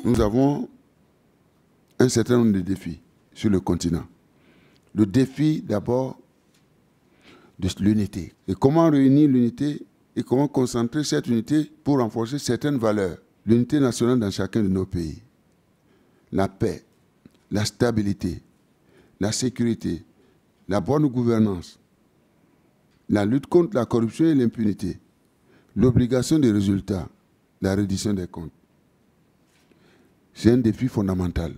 nous avons un certain nombre de défis sur le continent. Le défi, d'abord, de l'unité. Et comment réunir l'unité et comment concentrer cette unité pour renforcer certaines valeurs. L'unité nationale dans chacun de nos pays. La paix, la stabilité, la sécurité, la bonne gouvernance, la lutte contre la corruption et l'impunité, l'obligation des résultats, la reddition des comptes. C'est un défi fondamental.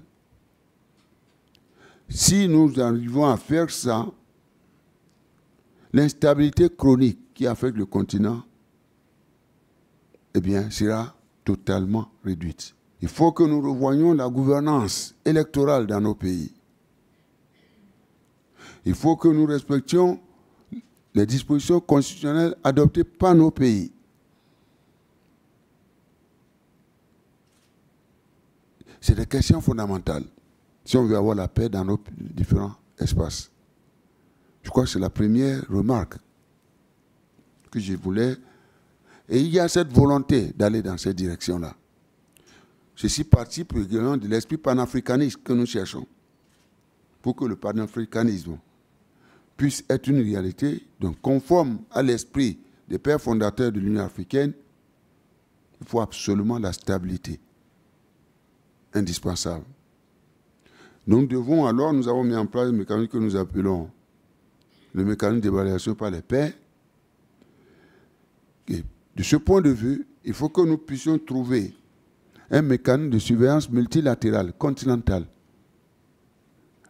Si nous arrivons à faire ça, l'instabilité chronique qui affecte le continent, eh bien, sera totalement réduite. Il faut que nous revoyions la gouvernance électorale dans nos pays. Il faut que nous respections les dispositions constitutionnelles adoptées par nos pays. C'est des questions fondamentales si on veut avoir la paix dans nos différents espaces. Je crois que c'est la première remarque que je voulais. Et il y a cette volonté d'aller dans cette direction-là. Ceci participe également de l'esprit panafricaniste que nous cherchons. Pour que le panafricanisme puisse être une réalité, donc conforme à l'esprit des pères fondateurs de l'Union africaine, il faut absolument la stabilité. Indispensable. Nous devons alors, nous avons mis en place un mécanisme que nous appelons le mécanisme d'évaluation par les pairs. Et de ce point de vue, il faut que nous puissions trouver un mécanisme de surveillance multilatérale, continentale,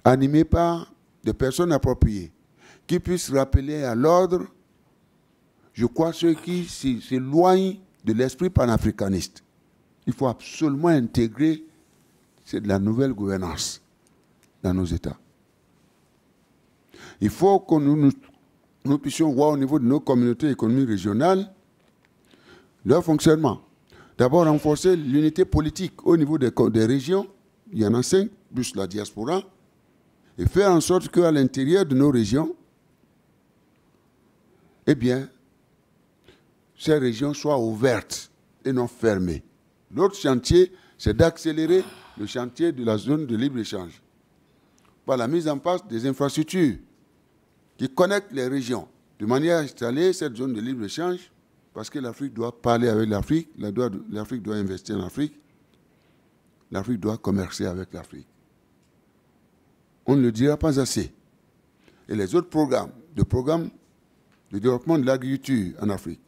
animé par des personnes appropriées, qui puissent rappeler à l'ordre, je crois, ceux qui s'éloignent de l'esprit panafricaniste. Il faut absolument intégrer de la nouvelle gouvernance dans nos États. Il faut que nous puissions voir au niveau de nos communautés économiques régionales leur fonctionnement. D'abord, renforcer l'unité politique au niveau des régions, il y en a 5, plus la diaspora, et faire en sorte qu'à l'intérieur de nos régions, eh bien, ces régions soient ouvertes et non fermées. L'autre chantier, c'est d'accélérer le chantier de la zone de libre-échange par la mise en place des infrastructures qui connectent les régions de manière à installer cette zone de libre-échange parce que l'Afrique doit parler avec l'Afrique, l'Afrique doit investir en Afrique, l'Afrique doit commercer avec l'Afrique. On ne le dira pas assez. Et les autres programmes de développement de l'agriculture en Afrique,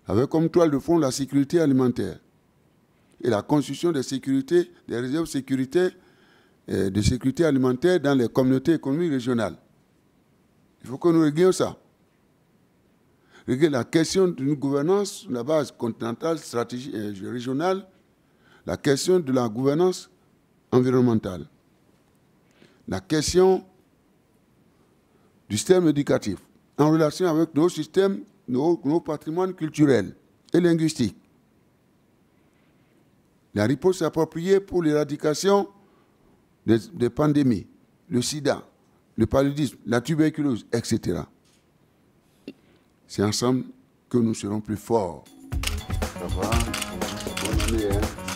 avec comme toile de fond la sécurité alimentaire et la construction des réserves de sécurité alimentaire dans les communautés économiques régionales. Il faut que nous réglions ça. Régler la question d'une gouvernance sur la base continentale, stratégique et régionale, la question de la gouvernance environnementale, la question du système éducatif, en relation avec nos systèmes, nos patrimoines culturels et linguistiques. La riposte appropriée pour l'éradication des pandémies, le sida, le paludisme, la tuberculose, etc. C'est ensemble que nous serons plus forts. Ça va? Bonne année, hein?